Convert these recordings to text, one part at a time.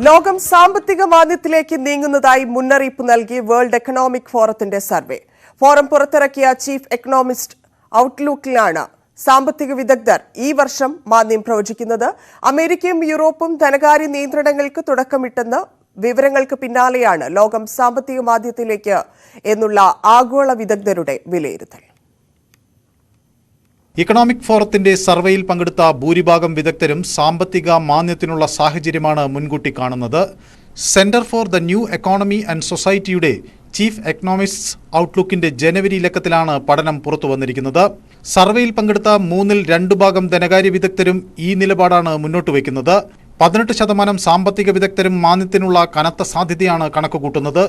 ലോകം സാമ്പത്തിക മാന്ദ്യത്തിലേക്ക് നീങ്ങുന്നതായി മുന്നറിയിപ്പ് നൽകി വേൾഡ് എക്കണോമിക് ഫോറത്തിന്റെ സർവേ. ഫോറം പുറത്തിറക്കിയ ചീഫ് എക്കണോമിസ്റ്റ് ഔട്ട്ലുക്കിലാണ് സാമ്പത്തിക വിദഗ്ധർ ഈ വർഷം മാന്ദ്യം പ്രവചിക്കുന്നത്. അമേരിക്കയും യൂറോപ്പും ധനകാര്യ നിയന്ത്രണങ്ങൾക്ക് തുടക്കമിട്ടെന്ന് വിവരങ്ങൾക്ക് പിന്നാലെയാണ് ലോകം സാമ്പത്തിക മാന്ദ്യത്തിലേക്ക് എന്നുള്ള ആഗോള വിദഗ്ധരുടെ വിലയിരുത്തൽ. ഇക്കണോമിക് ഫോറത്തിന്റെ സർവേയിൽ പങ്കെടുത്ത ഭൂരിഭാഗം വിദഗ്ധരും സാമ്പത്തിക മാന്ദ്യത്തിനുള്ള സാഹചര്യമാണ് മുൻകൂട്ടി കാണുന്നത്. Centre for the new economy and സൊസൈറ്റിയുടെ ചീഫ് എക്കണോമിസ്റ്റ്സ് ഔട്ട്ലുക്കിന്റെ ജനുവരി ലക്കത്തിലാണ് പഠനം പുറത്തുവന്നിരിക്കുന്നത്. സർവേയിൽ പങ്കെടുത്ത 2/3 ധനകാര്യ വിദഗ്ധരും ഈ നിലപാടാണ് മുന്നോട്ട് വയ്ക്കുന്നത്. 18% സാമ്പത്തിക വിദഗ്ധരും മാന്ദ്യത്തിനുള്ള കനത്ത സാധ്യതയാണ് കണക്കുകൂട്ടുന്നത്.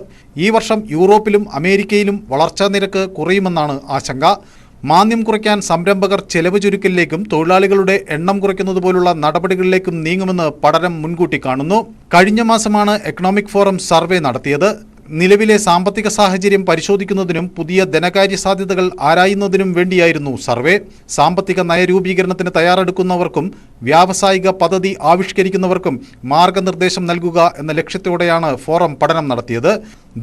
ഈ വർഷം യൂറോപ്പിലും അമേരിക്കയിലും വളർച്ചാ നിരക്ക് കുറയുമെന്നാണ് ആശങ്ക. മാന്ദ്യം കുറയ്ക്കാൻ സംരംഭകർ ചെലവ് ചുരുക്കലിലേക്കും തൊഴിലാളികളുടെ എണ്ണം കുറയ്ക്കുന്നതുപോലുള്ള നടപടികളിലേക്കും നീങ്ങുമെന്ന് പഠനം മുൻകൂട്ടി കാണുന്നു. കഴിഞ്ഞ മാസമാണ് എക്കണോമിക് ഫോറം സർവേ നടത്തിയത്. നിലവിലെ സാമ്പത്തിക സാഹചര്യം പരിശോധിക്കുന്നതിനും പുതിയ ധനകാര്യ സാധ്യതകൾ ആരായുന്നതിനും വേണ്ടിയായിരുന്നു സർവേ. സാമ്പത്തിക നയരൂപീകരണത്തിന് തയ്യാറെടുക്കുന്നവർക്കും വ്യാവസായിക പദ്ധതി ആവിഷ്കരിക്കുന്നവർക്കും മാർഗനിർദ്ദേശം നൽകുക എന്ന ലക്ഷ്യത്തോടെയാണ് ഫോറം പഠനം നടത്തിയത്.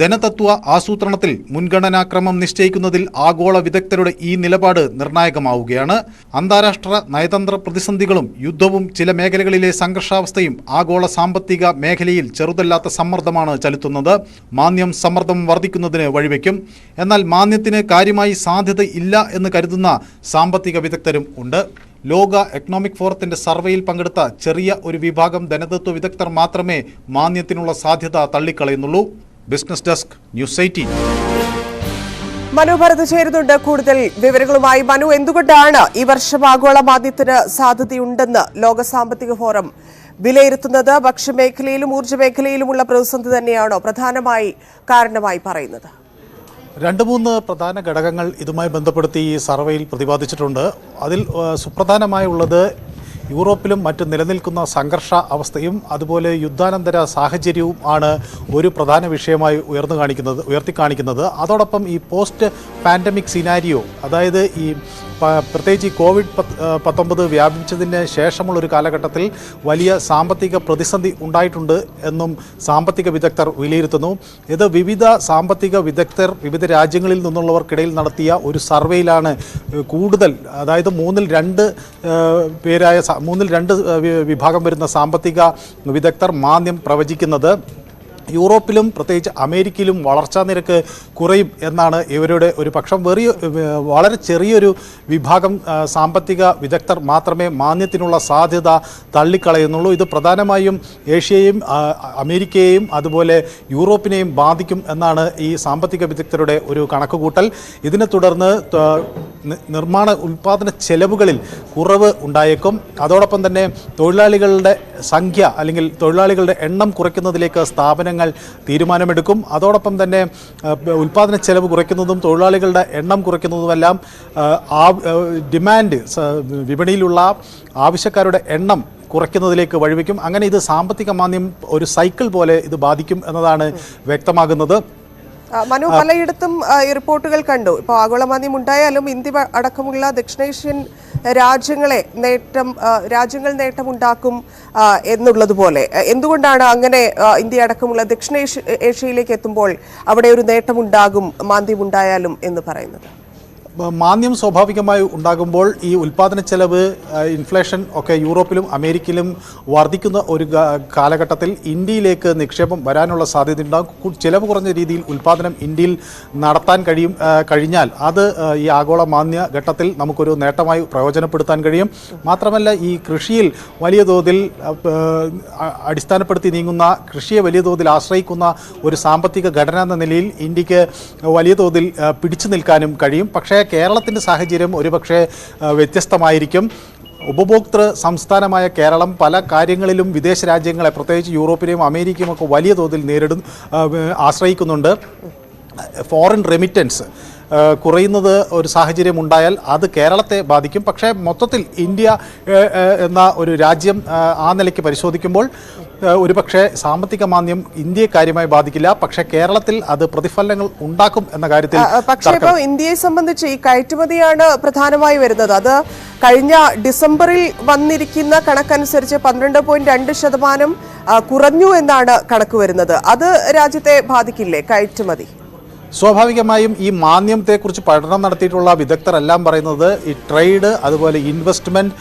ധനതത്വ ആസൂത്രണത്തിൽ മുൻഗണനാക്രമം നിശ്ചയിക്കുന്നതിൽ ആഗോള വിദഗ്ധരുടെ ഈ നിലപാട് നിർണായകമാവുകയാണ്. അന്താരാഷ്ട്ര നയതന്ത്ര പ്രതിസന്ധികളും യുദ്ധവും ചില മേഖലകളിലെ സംഘർഷാവസ്ഥയും ആഗോള സാമ്പത്തിക മേഖലയിൽ ചെറുതല്ലാത്ത സമ്മർദ്ദമാണ് ചെലുത്തുന്നത്. മാന്ദ്യം സമ്മർദ്ദം വർദ്ധിക്കുന്നതിന് വഴിവെക്കും. എന്നാൽ മാന്ദ്യത്തിന് കാര്യമായി സാധ്യത ഇല്ല എന്ന് കരുതുന്ന സാമ്പത്തിക വിദഗ്ധരും ഉണ്ട്. ലോക എക്കണോമിക് ഫോറത്തിന്റെ സർവേയിൽ പങ്കെടുത്ത ചെറിയ ഒരു വിഭാഗം ധനതത്വ വിദഗ്ധർ മാത്രമേ മാന്ദ്യത്തിനുള്ള സാധ്യത തള്ളിക്കളയുന്നുള്ളൂ. Business desk, news 18. Manu Bharat ചേരുന്നുണ്ട് കൂടുതൽ വിവരങ്ങളുമായി. മനു, എന്തുകൊണ്ടാണ് ഈ വർഷം ആഗോള മാന്ദ്യത്തിന് സാധ്യതയുണ്ടെന്ന് ലോക സാമ്പത്തിക ഫോറം വിലയിരുത്തുന്നത്? ഭക്ഷ്യമേഖലയിലും ഊർജ്ജ മേഖലയിലുമുള്ള പ്രതിസന്ധി തന്നെയാണോ പ്രധാനമായി കാരണമായി പറയുന്നത്? 2-3 പ്രധാന ഘടകങ്ങൾ ഇതുമായി ബന്ധപ്പെടുത്തി ഈ സർവേയിൽ പ്രതിപാദിച്ചിട്ടുണ്ട്. അതിൽ സുപ്രധാനമായുള്ളത് യൂറോപ്പിലും മറ്റ് നിലനിൽക്കുന്ന സംഘർഷ അവസ്ഥയും അതുപോലെ യുദ്ധാനന്തര സാഹചര്യവും ആണ് ഒരു പ്രധാന വിഷയമായി ഉയർത്തിക്കാണിക്കുന്നത്. അതോടൊപ്പം ഈ പോസ്റ്റ് പാൻഡമിക് സിനാരിയോ, അതായത് ഈ പ്രത്യേകിച്ച് ഈ COVID-19 വ്യാപിച്ചതിന് ശേഷമുള്ളൊരു കാലഘട്ടത്തിൽ വലിയ സാമ്പത്തിക പ്രതിസന്ധി ഉണ്ടായിട്ടുണ്ട് എന്നും സാമ്പത്തിക വിദഗ്ധർ വിലയിരുത്തുന്നു. ഇത് വിവിധ സാമ്പത്തിക വിദഗ്ധർ വിവിധ രാജ്യങ്ങളിൽ നിന്നുള്ളവർക്കിടയിൽ നടത്തിയ ഒരു സർവേയിലാണ് കൂടുതൽ, അതായത് 3-2 വിഭാഗം വരുന്ന സാമ്പത്തിക വിദഗ്ധർ മാന്ദ്യം പ്രവചിക്കുന്നത്. യൂറോപ്പിലും പ്രത്യേകിച്ച് അമേരിക്കയിലും വളർച്ചാ നിരക്ക് കുറയും എന്നാണ് ഇവരുടെ ഒരു പക്ഷം. വളരെ ചെറിയൊരു വിഭാഗം സാമ്പത്തിക വിദഗ്ധർ മാത്രമേ മാന്ദ്യത്തിനുള്ള സാധ്യത തള്ളിക്കളയുന്നുള്ളൂ. ഇത് പ്രധാനമായും ഏഷ്യയെയും അമേരിക്കയെയും അതുപോലെ യൂറോപ്പിനെയും ബാധിക്കും എന്നാണ് ഈ സാമ്പത്തിക വിദഗ്ധരുടെ ഒരു കണക്കുകൂട്ടൽ. ഇതിനെ തുടർന്ന് നിർമ്മാണ ഉൽപ്പാദന ചെലവുകളിൽ കുറവ് ഉണ്ടായേക്കും. അതോടൊപ്പം തന്നെ തൊഴിലാളികളുടെ സംഖ്യ അല്ലെങ്കിൽ തൊഴിലാളികളുടെ എണ്ണം കുറയ്ക്കുന്നതിലേക്ക് സ്ഥാപനങ്ങൾ തീരുമാനമെടുക്കും. അതോടൊപ്പം തന്നെ ഉൽപ്പാദന ചെലവ് കുറയ്ക്കുന്നതും തൊഴിലാളികളുടെ എണ്ണം കുറയ്ക്കുന്നതുമെല്ലാം ഡിമാൻഡ്, വിപണിയിലുള്ള ആവശ്യക്കാരുടെ എണ്ണം കുറയ്ക്കുന്നതിലേക്ക് വഴിവെക്കും. അങ്ങനെ ഇത് സാമ്പത്തിക മാന്ദ്യം ഒരു സൈക്കിൾ പോലെ ഇത് ബാധിക്കും എന്നതാണ് വ്യക്തമാകുന്നത്. മനു, പലയിടത്തും റിപ്പോർട്ടുകൾ കണ്ടു. ഇപ്പോൾ ആഗോളമാന്ദ്യം ഉണ്ടായാലും ഇന്ത്യ അടക്കമുള്ള ദക്ഷിണേഷ്യൻ രാജ്യങ്ങൾ നേട്ടമുണ്ടാക്കും എന്നുള്ളതുപോലെ എന്തുകൊണ്ടാണ് അങ്ങനെ ഇന്ത്യ അടക്കമുള്ള ദക്ഷിണേഷ്യയിലേക്ക് എത്തുമ്പോൾ അവിടെ ഒരു നേട്ടമുണ്ടാകും മാന്ദ്യമുണ്ടായാലും എന്ന് പറയുന്നത്? മാന്ദ്യം സ്വാഭാവികമായി ഉണ്ടാകുമ്പോൾ ഈ ഉൽപ്പാദന ചെലവ്, ഇൻഫ്ലേഷൻ ഒക്കെ യൂറോപ്പിലും അമേരിക്കയിലും വർദ്ധിക്കുന്ന ഒരു കാലഘട്ടത്തിൽ ഇന്ത്യയിലേക്ക് നിക്ഷേപം വരാനുള്ള സാധ്യതയുണ്ടാകും. ചിലവ് കുറഞ്ഞ രീതിയിൽ ഉൽപ്പാദനം ഇന്ത്യയിൽ നടത്താൻ കഴിഞ്ഞാൽ അത് ഈ ആഗോള മാന്ദ്യ ഘട്ടത്തിൽ നമുക്കൊരു നേട്ടമായി പ്രയോജനപ്പെടുത്താൻ കഴിയും. മാത്രമല്ല ഈ കൃഷിയിൽ വലിയ തോതിൽ അടിസ്ഥാനപ്പെടുത്തി നീങ്ങുന്ന, കൃഷിയെ വലിയ തോതിൽ ആശ്രയിക്കുന്ന ഒരു സാമ്പത്തിക ഘടന എന്ന നിലയിൽ ഇന്ത്യക്ക് വലിയ തോതിൽ പിടിച്ചു നിൽക്കാനും കഴിയും. പക്ഷേ കേരളത്തിൻ്റെ സാഹചര്യം ഒരുപക്ഷെ വ്യത്യസ്തമായിരിക്കും. ഉപഭോക്തൃ സംസ്ഥാനമായ കേരളം പല കാര്യങ്ങളിലും വിദേശ രാജ്യങ്ങളെ, പ്രത്യേകിച്ച് യൂറോപ്പിനെയും അമേരിക്കയും ഒക്കെ വലിയ തോതിൽ ആശ്രയിക്കുന്നുണ്ട്. ഫോറിൻ റെമിറ്റൻസ് കുറയുന്നത് ഒരു സാഹചര്യം ഉണ്ടായാൽ അത് കേരളത്തെ ബാധിക്കും. പക്ഷേ മൊത്തത്തിൽ ഇന്ത്യ എന്ന ഒരു രാജ്യം ആ നിലയ്ക്ക് പരിശോധിക്കുമ്പോൾ ഒരുപക്ഷെ സാമ്പത്തിക മാന്ദ്യം ഇന്ത്യയെ കാര്യമായി ബാധിക്കില്ല. പക്ഷേ കേരളത്തിൽ അത് പ്രതിഫലനങ്ങൾ ഉണ്ടാക്കും എന്ന കാര്യത്തിൽ. പക്ഷേ ഇപ്പോൾ ഇന്ത്യയെ സംബന്ധിച്ച് ഈ കയറ്റുമതിയാണ് പ്രധാനമായി വരുന്നത്. അത് കഴിഞ്ഞ ഡിസംബറിൽ വന്നിരിക്കുന്ന കണക്കനുസരിച്ച് 12.2% കുറഞ്ഞു എന്നാണ് കണക്ക് വരുന്നത്. അത് രാജ്യത്തെ ബാധിക്കില്ലേ കയറ്റുമതി? സ്വാഭാവികമായും ഈ മാന്ദ്യത്തെക്കുറിച്ച് പഠനം നടത്തിയിട്ടുള്ള വിദഗ്ധരെല്ലാം പറയുന്നത് ഈ ട്രേഡ്, അതുപോലെ ഇൻവെസ്റ്റ്മെൻറ്റ്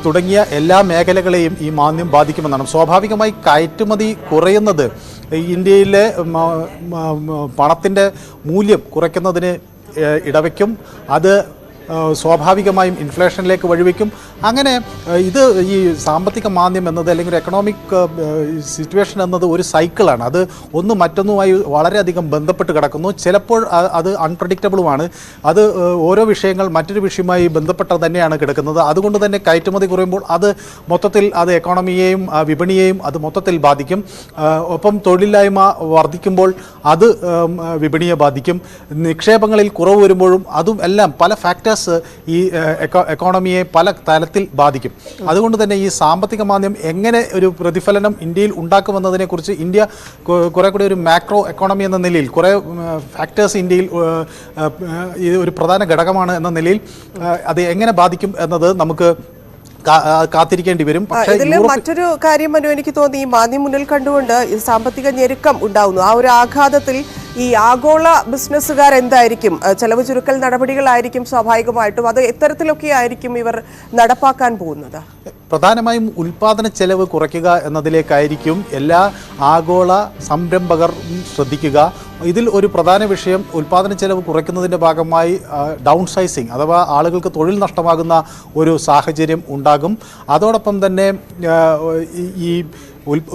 തുടങ്ങിയ എല്ലാ മേഖലകളെയും ഈ മാന്ദ്യം ബാധിക്കുമെന്നാണ്. സ്വാഭാവികമായി കയറ്റുമതി കുറയുന്നത് ഇന്ത്യയിലെ പണത്തിൻ്റെ മൂല്യം കുറയ്ക്കുന്നതിന് ഇടവയ്ക്കും. അത് സ്വാഭാവികമായും ഇൻഫ്ലേഷനിലേക്ക് വഴിവെക്കും. അങ്ങനെ ഇത് ഈ സാമ്പത്തിക മാന്ദ്യം എന്നത് അല്ലെങ്കിൽ ഒരു എക്കണോമിക് സിറ്റുവേഷൻ എന്നത് ഒരു സൈക്കിളാണ്. അത് ഒന്ന് മറ്റൊന്നുമായി വളരെയധികം ബന്ധപ്പെട്ട് കിടക്കുന്നു. ചിലപ്പോൾ അത് അൺപ്രഡിക്റ്റബിളുമാണ്. അത് ഓരോ വിഷയങ്ങൾ മറ്റൊരു വിഷയവുമായി ബന്ധപ്പെട്ട് തന്നെയാണ് കിടക്കുന്നത്. അതുകൊണ്ട് തന്നെ കയറ്റുമതി കുറയുമ്പോൾ അത് മൊത്തത്തിൽ അത് എക്കോണമിയെയും വിപണിയെയും അത് മൊത്തത്തിൽ ബാധിക്കും. ഒപ്പം തൊഴിലില്ലായ്മ വർദ്ധിക്കുമ്പോൾ അത് വിപണിയെ ബാധിക്കും. നിക്ഷേപങ്ങളിൽ കുറവ് വരുമ്പോഴും അതും എല്ലാം പല ഫാക്ടേഴ്സ് ഈ എക്കോണമിയെ പല തലത്തിൽ ബാധിക്കും. അതുകൊണ്ട് തന്നെ ഈ സാമ്പത്തിക മാന്ദ്യം എങ്ങനെ ഒരു പ്രതിഫലനം ഇന്ത്യയിൽ ഉണ്ടാക്കുമെന്നതിനെക്കുറിച്ച് ഇന്ത്യ കുറെ കൂടി ഒരു മാക്രോ എക്കോണമി എന്ന നിലയിൽ കുറേ ഫാക്ടേഴ്സ് ഇന്ത്യയിൽ ഒരു പ്രധാന ഘടകമാണ് എന്ന നിലയിൽ അത് എങ്ങനെ ബാധിക്കും എന്നത് നമുക്ക് കാത്തിരിക്കേണ്ടി വരും. ഇതിൽ മറ്റൊരു കാര്യം മനു, എനിക്ക് തോന്നി ഈ മാന്ദ്യം മുന്നിൽ കണ്ടുകൊണ്ട് സാമ്പത്തിക ഞെരുക്കം ഉണ്ടാവുന്നു. ആ ഒരു ആഘാതത്തിൽ ഈ ആഗോള ബിസിനസ്സുകാർ എന്തായിരിക്കും? ചെലവ് ചുരുക്കൽ നടപടികളായിരിക്കും സ്വാഭാവികമായിട്ടും. അത് എത്തരത്തിലൊക്കെ ആയിരിക്കും ഇവർ നടപ്പാക്കാൻ പോകുന്നത്? പ്രധാനമായും ഉൽപാദന ചെലവ് കുറയ്ക്കുക എന്നതിലേക്കായിരിക്കും എല്ലാ ആഗോള സംരംഭകർ ശ്രദ്ധിക്കുക. ഇതിൽ ഒരു പ്രധാന വിഷയം ഉൽപാദന ചെലവ് കുറയ്ക്കുന്നതിൻ്റെ ഭാഗമായി ഡൗൺ സൈസിങ് അഥവാ ആളുകൾക്ക് തൊഴിൽ നഷ്ടമാകുന്ന ഒരു സാഹചര്യം ഉണ്ടാകും. അതോടൊപ്പം തന്നെ ഈ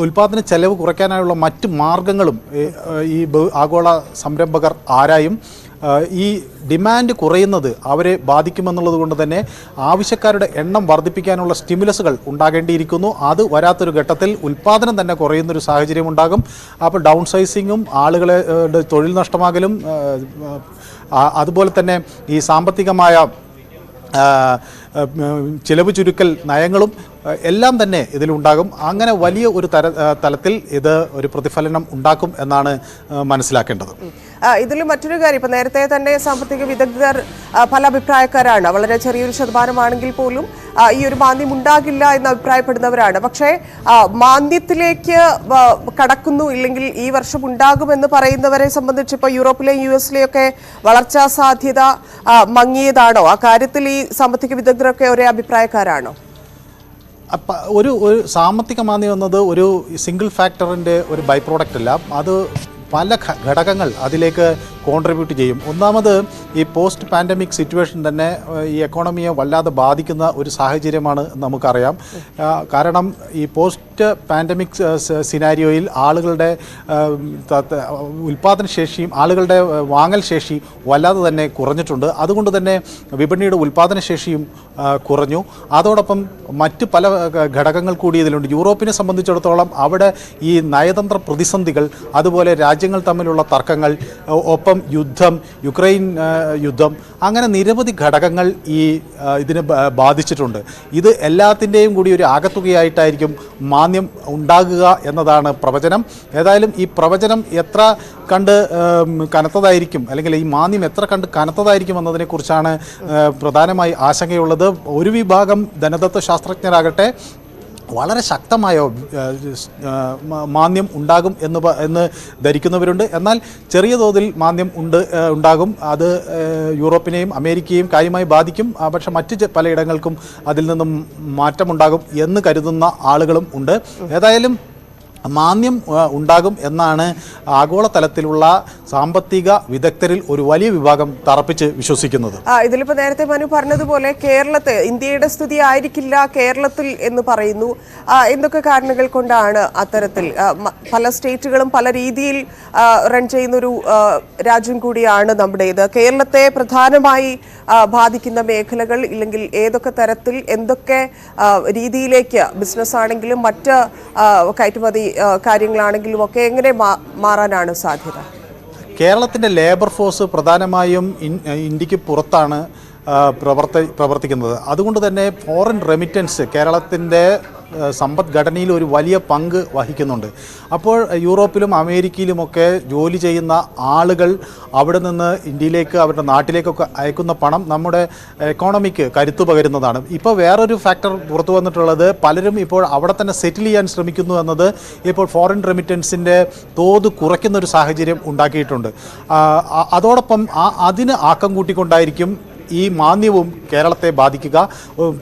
ഉൽപാദന ചെലവ് കുറയ്ക്കാനായുള്ള മറ്റ് മാർഗങ്ങളും ഈ ആഗോള സംരംഭകർ ആരായും. ഈ ഡിമാൻഡ് കുറയുന്നത് അവരെ ബാധിക്കുമെന്നുള്ളത് കൊണ്ട് തന്നെ ആവശ്യക്കാരുടെ എണ്ണം വർദ്ധിപ്പിക്കാനുള്ള സ്റ്റിമുലസുകൾ ഉണ്ടാകേണ്ടിയിരിക്കുന്നു. അത് വരാത്തൊരു ഘട്ടത്തിൽ ഉൽപ്പാദനം തന്നെ കുറയുന്നൊരു സാഹചര്യം ഉണ്ടാകും. അപ്പോൾ ഡൗൺ സൈസിങ്ങും ആളുകളെ തൊഴിൽ നഷ്ടമാകലും അതുപോലെ തന്നെ ഈ സാമ്പത്തികമായ ചിലവ് ചുരുക്കൽ നയങ്ങളും എല്ലാം തന്നെ ഇതിലുണ്ടാകും. അങ്ങനെ വലിയ ഒരു തലത്തിൽ ഇത് ഒരു പ്രതിഫലനം ഉണ്ടാക്കും എന്നാണ് മനസ്സിലാക്കേണ്ടത്. ഇതിൽ മറ്റൊരു കാര്യം, ഇപ്പം നേരത്തെ തന്നെ സാമ്പത്തിക വിദഗ്ധർ പല അഭിപ്രായക്കാരാണ്. വളരെ ചെറിയൊരു ശതമാനമാണെങ്കിൽ പോലും ഈ ഒരു മാന്ദ്യം ഉണ്ടാകില്ല എന്ന് അഭിപ്രായപ്പെടുന്നവരാണ്. പക്ഷേ മാന്ദ്യത്തിലേക്ക് കടക്കുന്നു ഇല്ലെങ്കിൽ ഈ വർഷം ഉണ്ടാകുമെന്ന് പറയുന്നവരെ സംബന്ധിച്ച് ഇപ്പോൾ യൂറോപ്പിലെയും US-ലെയൊക്കെ വളർച്ചാ സാധ്യത മങ്ങിയതാണോ? ആ കാര്യത്തിൽ ഈ സാമ്പത്തിക വിദഗ്ധരൊക്കെ ഒരേ അഭിപ്രായക്കാരാണോ? ഒരു സാമ്പത്തിക മാന്ദ്യം എന്നത് ഒരു സിംഗിൾ ഫാക്ടറിൻ്റെ ഒരു ബൈ പ്രോഡക്റ്റ് അല്ല. അത് പല ഘടകങ്ങൾ അതിലേക്ക് കോൺട്രിബ്യൂട്ട് ചെയ്യും. ഒന്നാമത് ഈ പോസ്റ്റ് പാൻഡമിക് സിറ്റുവേഷൻ തന്നെ ഈ എക്കോണമിയെ വല്ലാതെ ബാധിക്കുന്ന ഒരു സാഹചര്യമാണ് നമുക്കറിയാം. കാരണം ഈ പോസ്റ്റ് പാൻഡമിക് സിനാരിയോയിൽ ആളുകളുടെ ഉൽപ്പാദനശേഷിയും ആളുകളുടെ വാങ്ങൽ ശേഷി വല്ലാതെ തന്നെ കുറഞ്ഞിട്ടുണ്ട്. അതുകൊണ്ട് തന്നെ വിപണിയുടെ ഉൽപ്പാദനശേഷിയും കുറഞ്ഞു. അതോടൊപ്പം മറ്റ് പല ഘടകങ്ങൾ കൂടി ഇതിലുണ്ട്. യൂറോപ്പിനെ സംബന്ധിച്ചിടത്തോളം അവിടെ ഈ നയതന്ത്ര പ്രതിസന്ധികൾ, അതുപോലെ രാജ്യങ്ങൾ തമ്മിലുള്ള തർക്കങ്ങൾ, ഒപ്പം യുദ്ധം, യുക്രൈൻ യുദ്ധം, അങ്ങനെ നിരവധി ഘടകങ്ങൾ ഇതിനെ ബാധിച്ചിട്ടുണ്ട്. ഇത് എല്ലാത്തിൻ്റെയും കൂടി ഒരു ആകത്തുകയായിട്ടായിരിക്കും മാന്ദ്യം ഉണ്ടാകുക എന്നതാണ് പ്രവചനം. ഏതായാലും ഈ പ്രവചനം എത്ര കണ്ട് കനത്തതായിരിക്കും അല്ലെങ്കിൽ ഈ മാന്ദ്യം എത്ര കണ്ട് കനത്തതായിരിക്കും എന്നതിനെക്കുറിച്ചാണ് പ്രധാനമായി ആശങ്കയുള്ളത്. ഒരു വിഭാഗം ധനതത്വ ശാസ്ത്രജ്ഞരാകട്ടെ വളരെ ശക്തമായ മാന്ദ്യം ഉണ്ടാകും എന്ന് ധരിക്കുന്നവരുണ്ട്. എന്നാൽ ചെറിയ തോതിൽ മാന്ദ്യം ഉണ്ടാകും. അത് യൂറോപ്പിനെയും അമേരിക്കയെയും കാര്യമായി ബാധിക്കും. പക്ഷേ മറ്റ് പലയിടങ്ങൾക്കും അതിൽ നിന്നും മാറ്റമുണ്ടാകും എന്ന് കരുതുന്ന ആളുകളും ഉണ്ട്. ഏതായാലും മാന്ദ്യം ഉണ്ടാകും എന്നാണ് ആഗോളതലത്തിലുള്ള സാമ്പത്തിക വിദഗ്ധരിൽ ഒരു വലിയ വിഭാഗം തറപ്പിച്ച് വിശ്വസിക്കുന്നത്. ഇതിലിപ്പോൾ നേരത്തെ മനു പറഞ്ഞതുപോലെ ഇന്ത്യയുടെ സ്ഥിതി ആയിരിക്കില്ല കേരളത്തിൽ എന്ന് പറയുന്നു. എന്തൊക്കെ കാരണങ്ങൾ കൊണ്ടാണ് അത്തരത്തിൽ? പല സ്റ്റേറ്റുകളും പല രീതിയിൽ റൺ ചെയ്യുന്നൊരു രാജ്യം കൂടിയാണ് നമ്മുടേത്. കേരളത്തെ പ്രധാനമായി ബാധിക്കുന്ന മേഖലകൾ ഇല്ലെങ്കിൽ ഏതൊക്കെ തരത്തിൽ എന്തൊക്കെ രീതിയിലേക്ക് ബിസിനസ് ആണെങ്കിലും മറ്റ് കയറ്റുമതി കാര്യങ്ങളാണെങ്കിലും ഒക്കെ എങ്ങനെ മാറാനാണ് സാധ്യത? കേരളത്തിൻ്റെ ലേബർ ഫോഴ്സ് പ്രധാനമായും ഇന്ത്യക്ക് പുറത്താണ് പ്രവർത്തിക്കുന്നത്. അതുകൊണ്ട് തന്നെ ഫോറിൻ റെമിറ്റൻസ് കേരളത്തിൻ്റെ സമ്പദ്ഘടനയിൽ ഒരു വലിയ പങ്ക് വഹിക്കുന്നുണ്ട്. അപ്പോൾ യൂറോപ്പിലും അമേരിക്കയിലുമൊക്കെ ജോലി ചെയ്യുന്ന ആളുകൾ അവിടെ നിന്ന് ഇന്ത്യയിലേക്ക് അവരുടെ നാട്ടിലേക്കൊക്കെ അയക്കുന്ന പണം നമ്മുടെ എക്കോണമിക്ക് കരുത്തു പകരുന്നതാണ്. ഇപ്പോൾ വേറൊരു ഫാക്ടർ പുറത്തു വന്നിട്ടുള്ളത്, പലരും ഇപ്പോൾ അവിടെ തന്നെ സെറ്റിൽ ചെയ്യാൻ ശ്രമിക്കുന്നു എന്നത് ഇപ്പോൾ ഫോറിൻ റെമിറ്റൻസിൻ്റെ തോത് കുറയ്ക്കുന്ന ഒരു സാഹചര്യം ഉണ്ടാക്കിയിട്ടുണ്ട്. അതോടൊപ്പം അതിന് ആക്കം കൂട്ടിക്കൊണ്ടായിരിക്കും ഈ മാന്ദ്യവും കേരളത്തെ ബാധിക്കുക.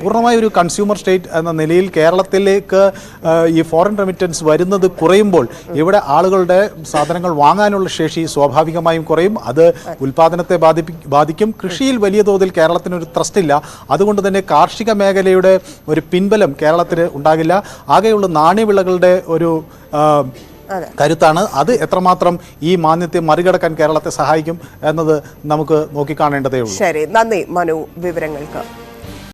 പൂർണ്ണമായ ഒരു കൺസ്യൂമർ സ്റ്റേറ്റ് എന്ന നിലയിൽ കേരളത്തിലേക്ക് ഈ ഫോറിൻ റെമിറ്റൻസ് വരുന്നത് കുറയുമ്പോൾ ഇവിടെ ആളുകളുടെ സാധനങ്ങൾ വാങ്ങാനുള്ള ശേഷി സ്വാഭാവികമായും കുറയും. അത് ഉൽപ്പാദനത്തെ ബാധിക്കും. കൃഷിയിൽ വലിയ തോതിൽ കേരളത്തിനൊരു ത്രസ്റ്റ് ഇല്ല. അതുകൊണ്ട് തന്നെ കാർഷിക മേഖലയുടെ ഒരു പിൻബലം കേരളത്തിന് ഉണ്ടാകില്ല. ആകെയുള്ള നാണ്യവിളകളുടെ ഒരു കരുത്താണ്. അത് എത്രമാത്രം ഈ മാന്ദ്യത്തെ മറികടക്കാൻ കേരളത്തെ സഹായിക്കും എന്നത് നമുക്ക് നോക്കിക്കാണേണ്ടതേ ഉള്ളൂ. ശരി, നന്ദി മനു വിവരങ്ങൾക്ക്.